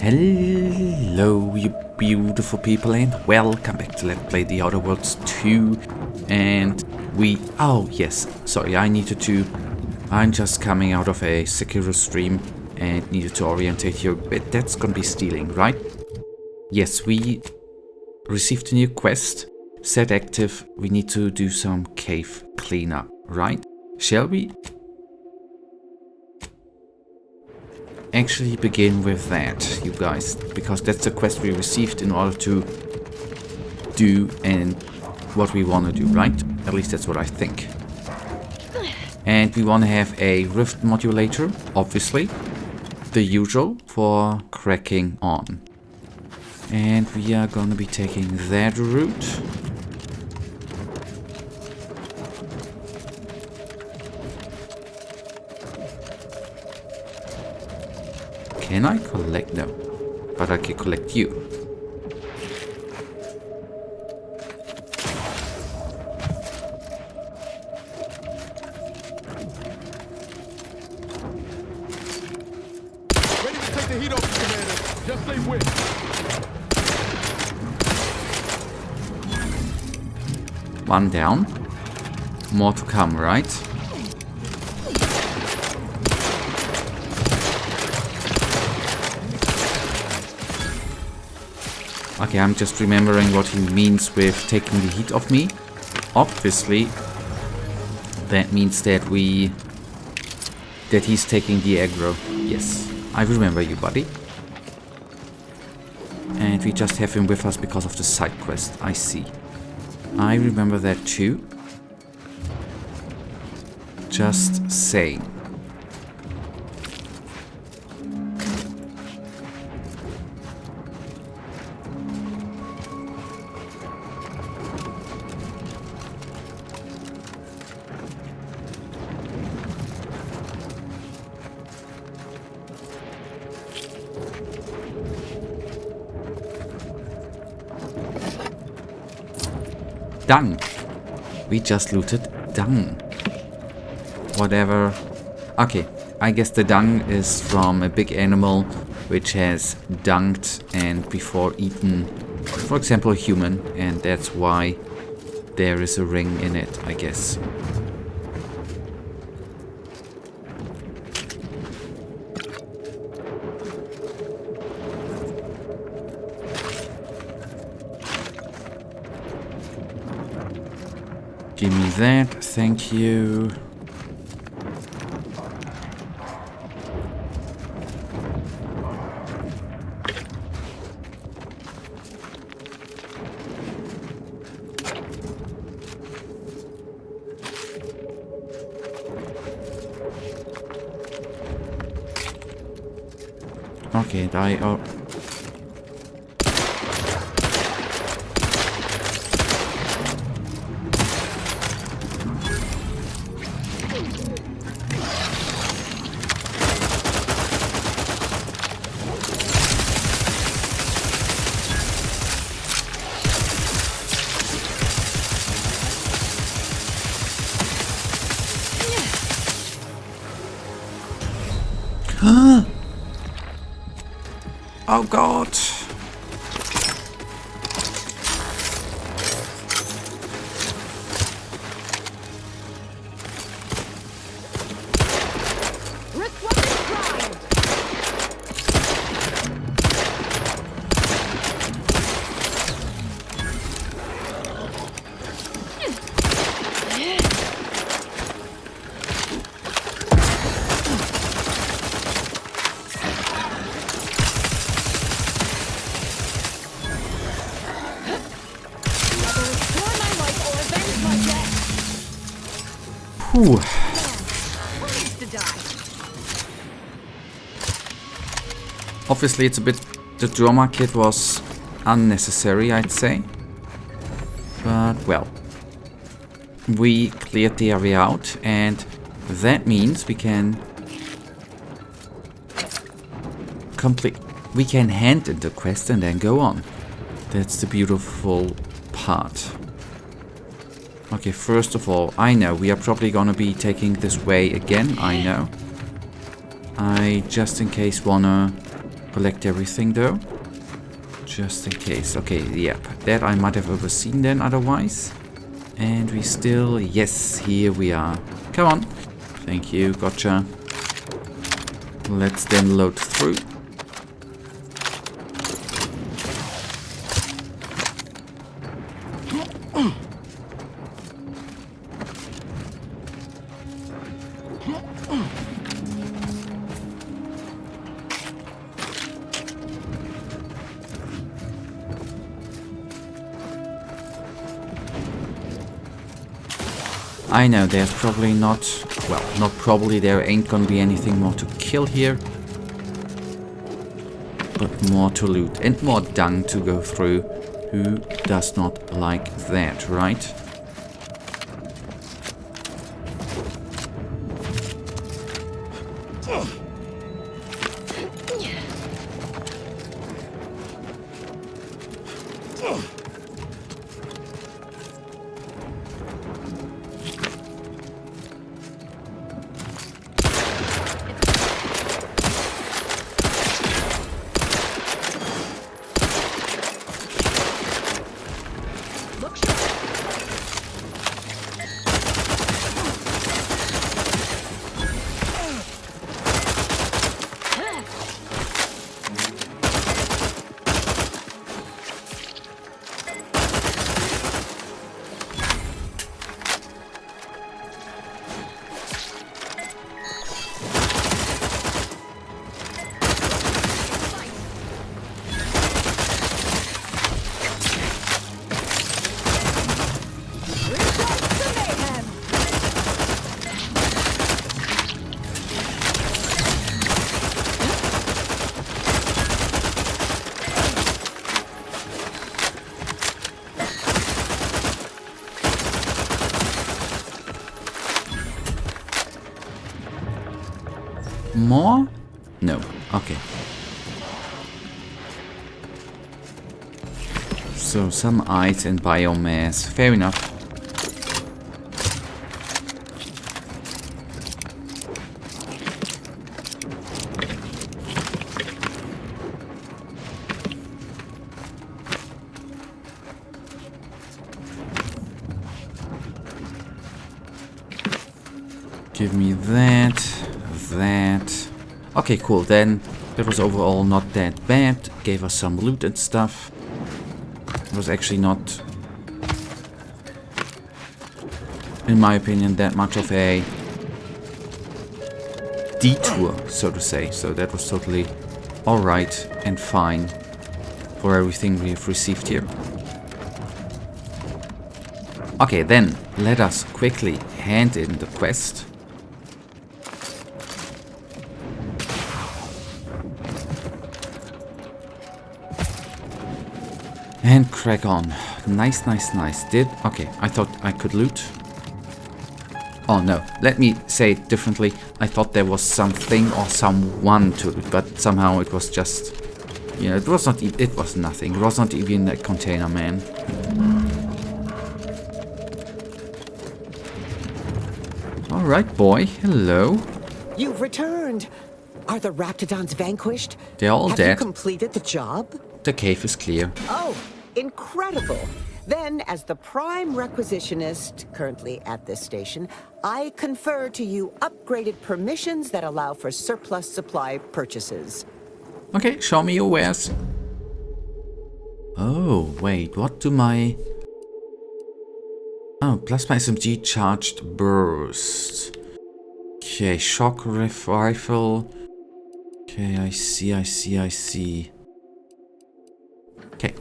Hello, you beautiful people, and welcome back to Let's Play The Outer Worlds 2. And oh yes, sorry, I'm just coming out of a Sekiro stream and needed to orientate here a bit. That's gonna be stealing, right? Yes, we received a new quest, set active. We need to do some cave cleanup, right? Shall we actually begin with that, you guys, because that's the quest we received in order to do and what we want to do, right? At least that's what I think. And we want to have a rift modulator, obviously, the usual for cracking on. And we are going to be taking that route. Can I collect them? But I can collect you. Ready to take the heat off, Commander. Just stay with. One down. More to come, right? Okay, I'm just remembering what he means with taking the heat off me. Obviously, that means that he's taking the aggro. Yes, I remember you, buddy. And we just have him with us because of the side quest. I see. I remember that too. Just saying. Dung. We just looted dung. Whatever. Okay, I guess the dung is from a big animal which has dunked and before eaten, for example, a human, and that's why there is a ring in it, I guess. Give me that, thank you. Okay, die. Oh. Oh God! Whew. Obviously, it's a bit. The drama kit was unnecessary, I'd say. But well, we cleared the area out, and that means we can complete. We can hand in the quest and then go on. That's the beautiful part. Okay, first of all, I know we are probably gonna be taking this way again, I know. I just in case wanna collect everything though. Just in case. Okay, yep. That I might have overseen then otherwise. And we still... Yes, here we are. Come on. Thank you, gotcha. Let's then load through. I know there's probably not... Well, not probably, there ain't gonna be anything more to kill here. But more to loot and more dung to go through. Who does not like that, right? More? No. Okay. So some ice and biomass. Fair enough. Give me that. That. Okay, cool. Then that was overall not that bad. Gave us some loot and stuff. It was actually not, in my opinion, that much of a detour, so to say. So that was totally alright and fine for everything we have received here. Okay, then let us quickly hand in the quest. And crack on. Nice, nice, nice. Okay, I thought I could loot. Oh no, let me say it differently. I thought there was something or someone to loot, but somehow it was just... Yeah, it was not... It was nothing. It was not even a container, man. Alright, boy. Hello. You've returned. Are the Raptidons vanquished? They're all dead. Have you completed the job? The cave is clear. Oh, incredible. Then, as the prime requisitionist currently at this station, I confer to you upgraded permissions that allow for surplus supply purchases. Okay, show me your wares. Oh, wait, what do my... Oh, plasma SMG charged burst. Okay, shock rifle. Okay, I see. Okay.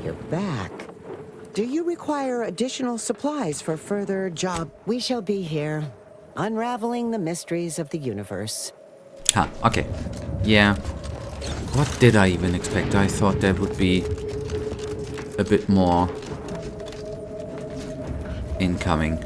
You're back. Do you require additional supplies for further job? We shall be here, unraveling the mysteries of the universe. Ah, okay. Yeah. What did I even expect? I thought there would be a bit more incoming.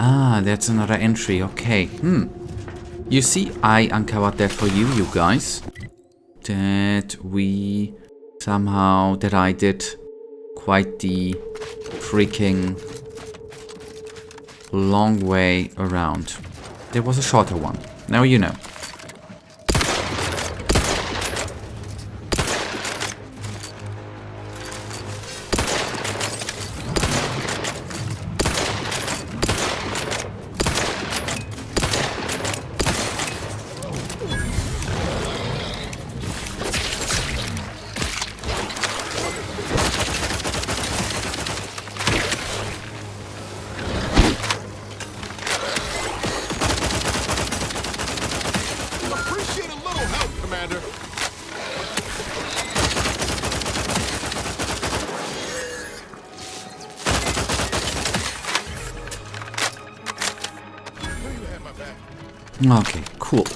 Ah, that's another entry. Okay. You see, I uncovered that for you, you guys. That we somehow, that I did quite the freaking long way around. There was a shorter one. Now you know. Appreciate a little help, Commander. Know you had my back. Okay, cool.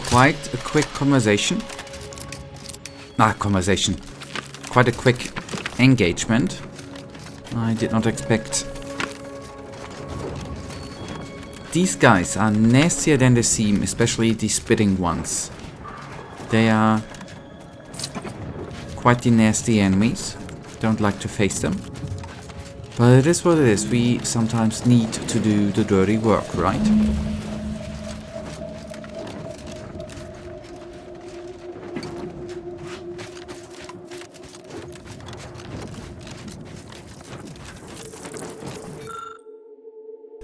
Quite a quick conversation. Conversation. Quite a quick engagement. I did not expect. These guys are nastier than they seem, especially the spitting ones. They are quite the nasty enemies. Don't like to face them. But it is what it is. We sometimes need to do the dirty work, right?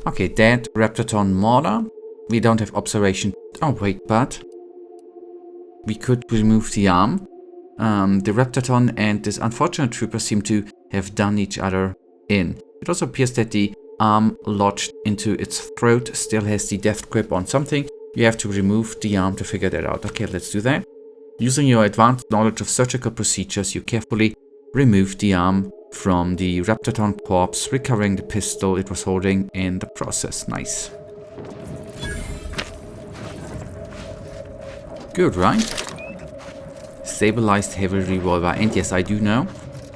Okay, dead Raptorton mortar. We don't have observation. Oh wait, but we could remove the arm. The Raptorton and this unfortunate trooper seem to have done each other in. It also appears that the arm lodged into its throat still has the death grip on something. You have to remove the arm to figure that out. Okay, let's do that. Using your advanced knowledge of surgical procedures, you carefully remove the arm from the Raptorton corpse, recovering the pistol it was holding in the process. Nice. Good, right? Stabilized heavy revolver. And yes, I do know,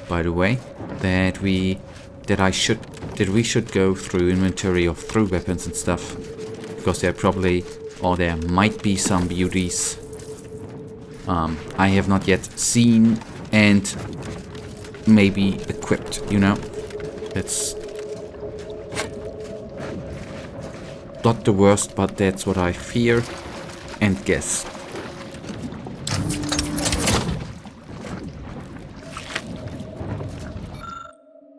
by the way, that we should go through inventory of through weapons and stuff, because there probably, or there might be some beauties I have not yet seen and maybe equipped, you know? That's not the worst, but that's what I fear and guess.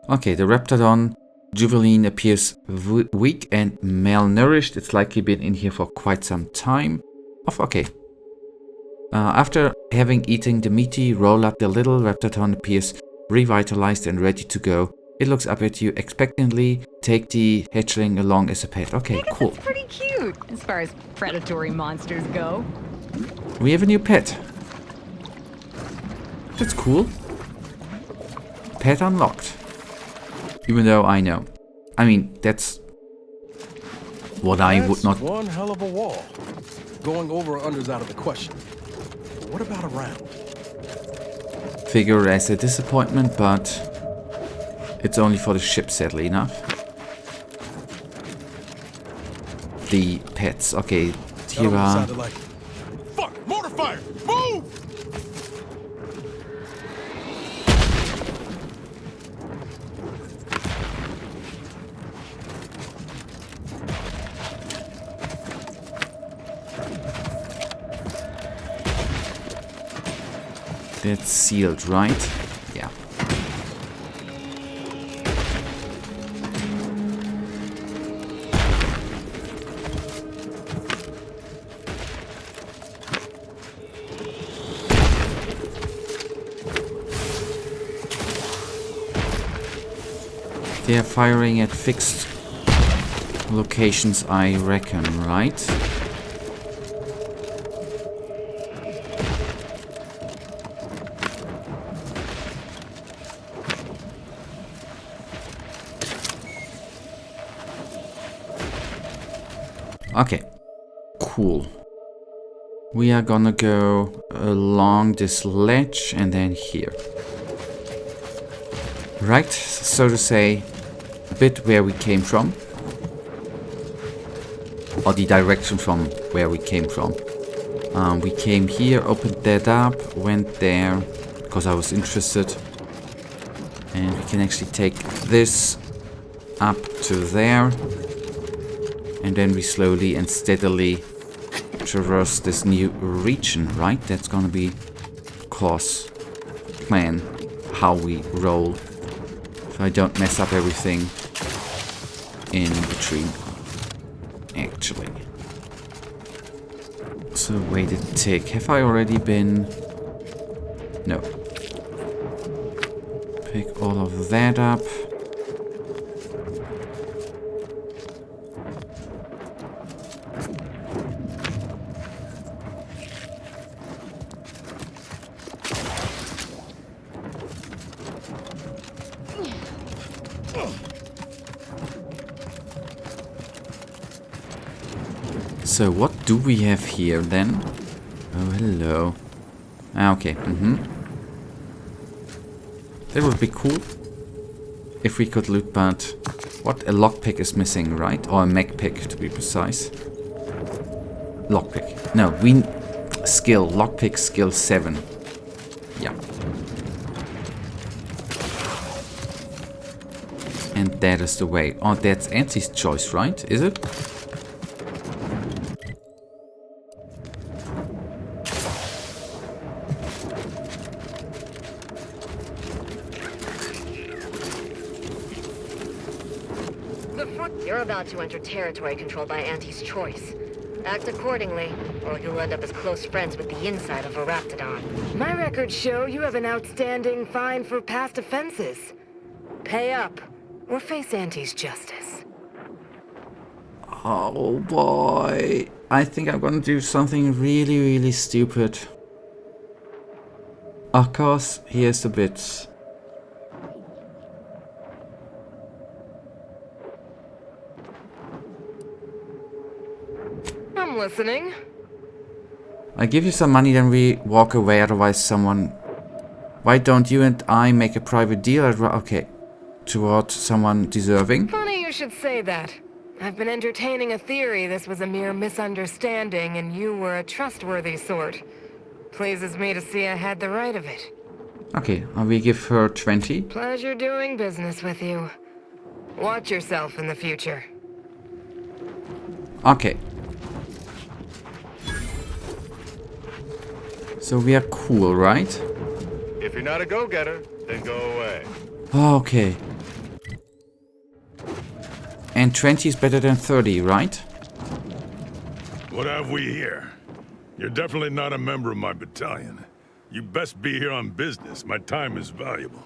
Okay, the Raptorton Juveline appears weak and malnourished. It's likely been in here for quite some time. Okay. After having eaten the meaty roll-up, the little Raptorton appears revitalized and ready to go. It looks up at you expectantly. Take the hatchling along as a pet. Okay, cool. That's pretty cute as far as predatory monsters go. We have a new pet. That's cool. Pet unlocked. Even though I know. I mean, that's what I would not. One hell of a wall. Going over or under's out of the question. But what about around? Figure as a disappointment, but it's only for the ship, sadly enough. The pets. Okay, here are. Like... Fuck! Mortar fire! Move! That's sealed, right? Yeah. They are firing at fixed locations, I reckon, right? Okay, cool. We are gonna go along this ledge and then here. Right, so to say, a bit where we came from. or the direction from where we came from. We came here, opened that up, went there, because I was interested. And we can actually take this up to there. And then we slowly and steadily traverse this new region, right? That's gonna be course plan, how we roll. So I don't mess up everything in between, actually. So where did it take? Have I already been? No. Pick all of that up. So what do we have here then? Oh, hello. Ah, okay. That would be cool if we could loot, but what? A lockpick is missing, right? Or a mech pick, to be precise. Lockpick. No, we skill. Lockpick skill 7. Yeah. And that is the way. Oh, that's Auntie's choice, right? Is it? You're about to enter territory controlled by Auntie's choice. Act accordingly, or you'll end up as close friends with the inside of a Raptidon. My records show you have an outstanding fine for past offenses. Pay up, or face Auntie's justice. Oh boy. I think I'm gonna do something really, really stupid. Of course, here's the bits. I'm listening. I give you some money, then we walk away, otherwise someone... Why don't you and I make a private deal? Okay. Toward someone deserving? Funny you should say that. I've been entertaining a theory this was a mere misunderstanding and you were a trustworthy sort. Pleases me to see I had the right of it. Okay, we give her 20. Pleasure doing business with you. Watch yourself in the future. Okay. So we are cool, right? If you're not a go-getter, then go away. Okay. And 20 is better than 30, right? What have we here? You're definitely not a member of my battalion. You best be here on business. My time is valuable.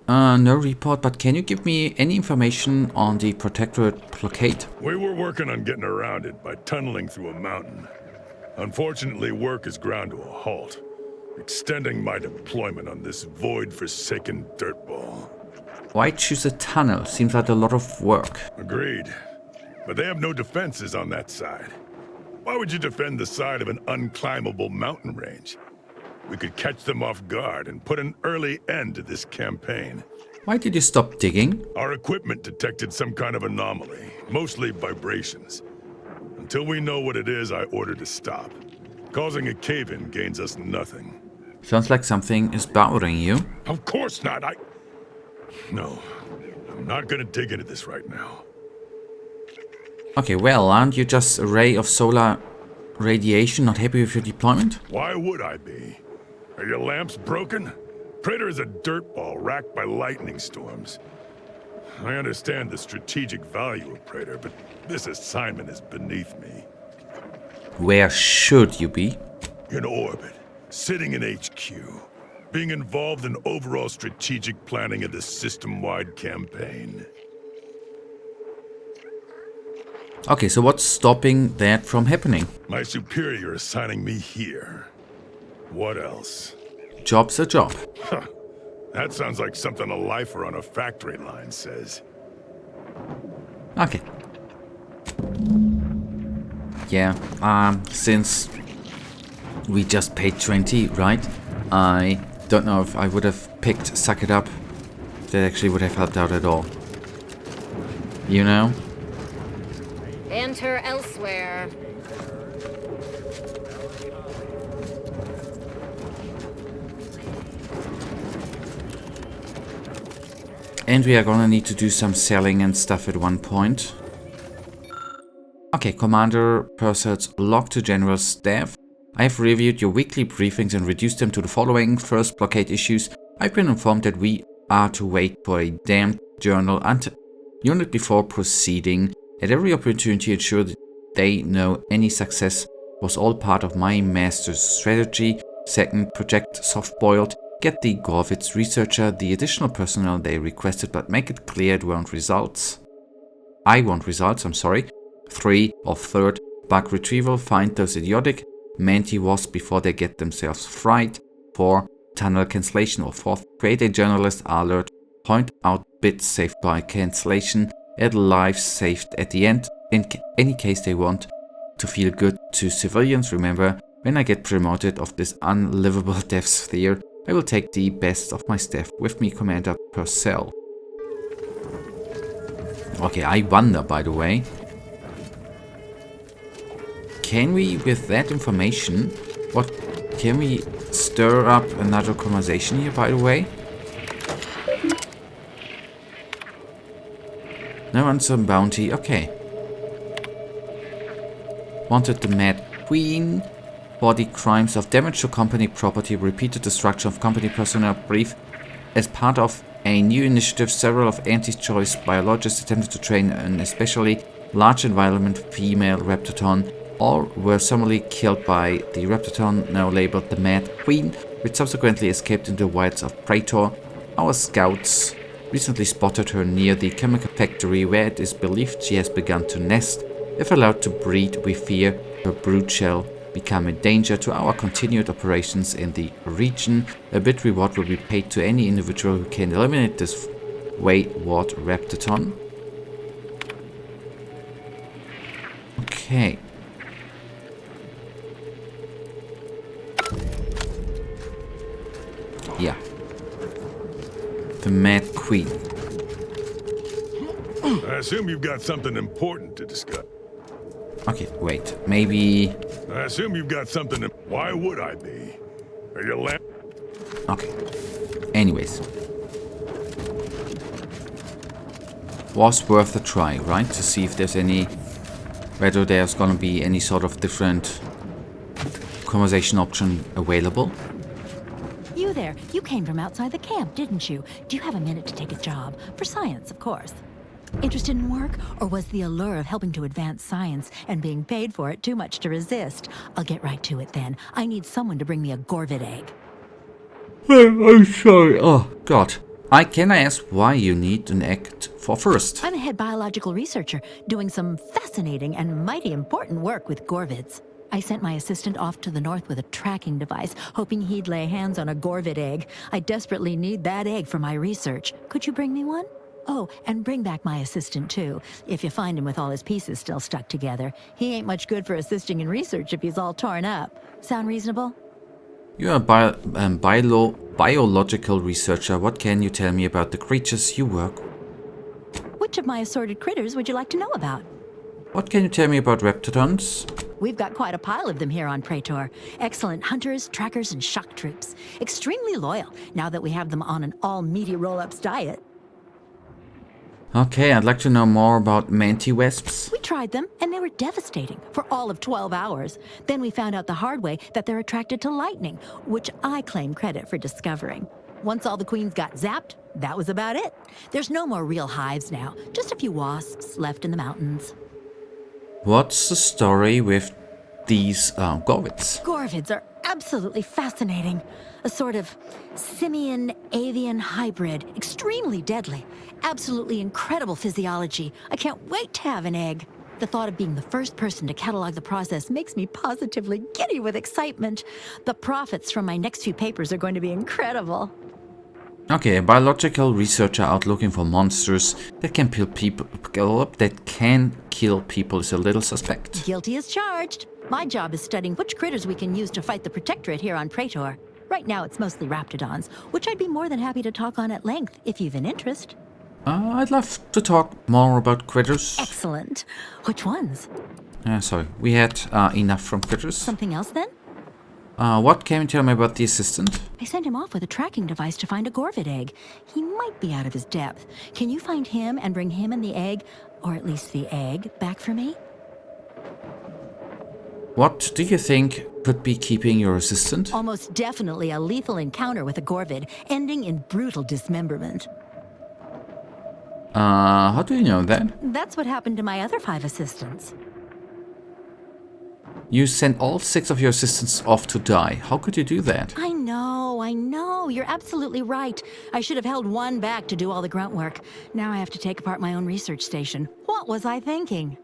No report, but can you give me any information on the Protectorate blockade? We were working on getting around it by tunneling through a mountain. Unfortunately, work is ground to a halt, extending my deployment on this void-forsaken dirtball. Why choose a tunnel? Seems like a lot of work. Agreed. But they have no defenses on that side. Why would you defend the side of an unclimbable mountain range? We could catch them off guard and put an early end to this campaign. Why did you stop digging? Our equipment detected some kind of anomaly, mostly vibrations. Until we know what it is, I ordered to stop. Causing a cave-in gains us nothing. Sounds like something is bothering you. Of course not, No, I'm not gonna dig into this right now. Okay, well, aren't you just a ray of solar radiation, not happy with your deployment? Why would I be? Are your lamps broken? Praetor is a dirtball racked by lightning storms. I understand the strategic value of Praetor, but this assignment is beneath me. Where should you be? In orbit, sitting in HQ, being involved in overall strategic planning of this system-wide campaign. Okay, so what's stopping that from happening? My superior assigning me here. What else? Job's a job. Huh. That sounds like something a lifer on a factory line says. Okay. Yeah, since we just paid 20, right? I don't know if I would have picked Suck It Up. That actually would have helped out at all. You know? And her elsewhere. And we are gonna need to do some selling and stuff at one point. Okay, Commander Purcell's log to General Staff. I have reviewed your weekly briefings and reduced them to the following. First, blockade issues. I've been informed that we are to wait for a damned journal unit before proceeding. At every opportunity, ensure that they know any success was all part of my master's strategy. Second, project soft-boiled. Get the Gorvitz researcher the additional personnel they requested, but make it clear it won't results. I want results, I'm sorry. 3 or third, bug retrieval. Find those idiotic Manti-wasps before they get themselves fried. 4, tunnel cancellation. Or 4th, create a journalist alert. Point out bits saved by cancellation. Add lives saved at the end, in any case they want to feel good to civilians. Remember, when I get promoted of this unlivable death sphere, I will take the best of my staff with me, Commander Purcell. Okay, I wonder, by the way, can we, with that information, can we stir up another conversation here, by the way? No ransom bounty, okay. Wanted the Mad Queen for the crimes of damage to company property, repeated destruction of company personnel. Brief. As part of a new initiative, several of Auntie's choice biologists attempted to train an especially large environment female Raptorton. All were summarily killed by the Raptorton, now labeled the Mad Queen, which subsequently escaped into the wilds of Praetor. Our scouts recently spotted her near the chemical factory, where it is believed she has begun to nest. If allowed to breed, we fear her brood shall become a danger to our continued operations in the region. A bid reward will be paid to any individual who can eliminate this wayward Raptorton. Okay. Yeah. The Mad Queen. I assume you've got something important to discuss. Okay, wait. Maybe... I assume you've got something to... Why would I be? Are you Okay. Anyways. Was worth a try, right? To see if there's any... Whether there's gonna be any sort of different conversation option available. You there, you came from outside the camp, didn't you? Do you have a minute to take a job? For science, of course. Interested in work? Or was the allure of helping to advance science and being paid for it too much to resist? I'll get right to it then. I need someone to bring me a Gorvid egg. I'm sorry. Oh, God. Can I ask why you need an egg for first? I'm a head biological researcher doing some fascinating and mighty important work with Gorvids. I sent my assistant off to the north with a tracking device, hoping he'd lay hands on a Gorvid egg. I desperately need that egg for my research. Could you bring me one? Oh, and bring back my assistant, too, if you find him with all his pieces still stuck together. He ain't much good for assisting in research if he's all torn up. Sound reasonable? You're a biological researcher. What can you tell me about the creatures you work? Which of my assorted critters would you like to know about? What can you tell me about Raptortons? We've got quite a pile of them here on Praetor. Excellent hunters, trackers, and shock troops. Extremely loyal, now that we have them on an all-meaty roll-ups diet. Okay, I'd like to know more about Manti-wasps. We tried them, and they were devastating for all of 12 hours. Then we found out the hard way that they're attracted to lightning, which I claim credit for discovering. Once all the queens got zapped, that was about it. There's no more real hives now, just a few wasps left in the mountains. What's the story with these Gorvids? Gorvids are absolutely fascinating. A sort of simian-avian hybrid, extremely deadly. Absolutely incredible physiology. I can't wait to have an egg. The thought of being the first person to catalog the process makes me positively giddy with excitement. The profits from my next few papers are going to be incredible. Okay, a biological researcher out looking for monsters that can kill people is a little suspect. Guilty as charged. My job is studying which critters we can use to fight the Protectorate here on Praetor. Right now it's mostly Raptidons, which I'd be more than happy to talk on at length if you've an interest. I'd love to talk more about critters. Excellent. Which ones? Sorry, we had enough from critters. Something else then? What can you tell me about the assistant? I sent him off with a tracking device to find a Gorvid egg. He might be out of his depth. Can you find him and bring him and the egg, or at least the egg, back for me? What do you think could be keeping your assistant? Almost definitely a lethal encounter with a Gorvid, ending in brutal dismemberment. How do you know that? That's what happened to my other 5 assistants. You sent all 6 of your assistants off to die. How could you do that? I know. You're absolutely right. I should have held one back to do all the grunt work. Now I have to take apart my own research station. What was I thinking?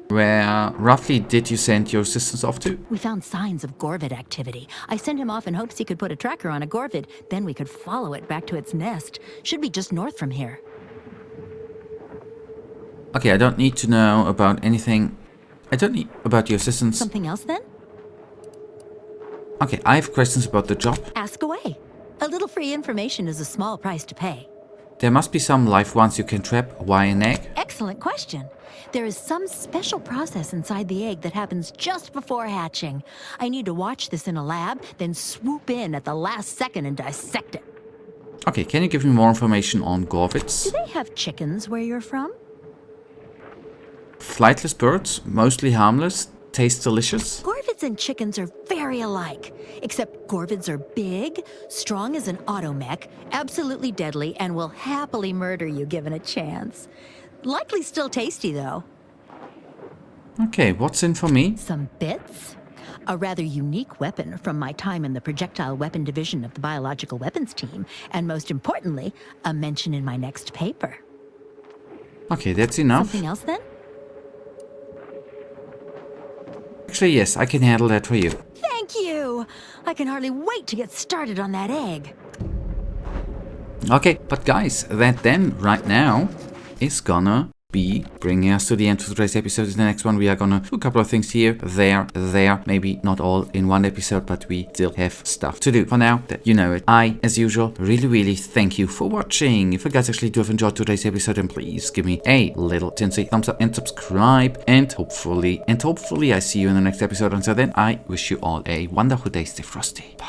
Where roughly did you send your assistants off to? We found signs of Gorvid activity. I sent him off in hopes he could put a tracker on a Gorvid. Then we could follow it back to its nest. Should be just north from here. Okay, I don't need to know about anything. I don't need about your assistants. Something else then? Okay, I have questions about the job. Ask away. A little free information is a small price to pay. There must be some live ones you can trap. Why an egg? Excellent question. There is some special process inside the egg that happens just before hatching. I need to watch this in a lab, then swoop in at the last second and dissect it. Okay, can you give me more information on Gorvids? Do they have chickens where you're from? Flightless birds, mostly harmless, taste delicious. Gorvids and chickens are very alike, except Gorvids are big, strong as an automech, absolutely deadly, and will happily murder you given a chance. Likely still tasty, though. Okay, what's in for me? Some bits? A rather unique weapon from my time in the projectile weapon division of the biological weapons team, and most importantly, a mention in my next paper. Okay, that's enough. Something else then? Actually, yes, I can handle that for you. Thank you! I can hardly wait to get started on that egg. Okay, but guys, that then, right now, is gonna be bringing us to the end of today's episode. In the next one, we are gonna do a couple of things here, there, maybe not all in one episode, but we still have stuff to do. For now, that you know it. I, as usual, really thank you for watching. If you guys actually do have enjoyed today's episode, then please give me a little tinsy thumbs up and subscribe, and hopefully I see you in the next episode. Until then, I wish you all a wonderful day. Stay frosty. Bye.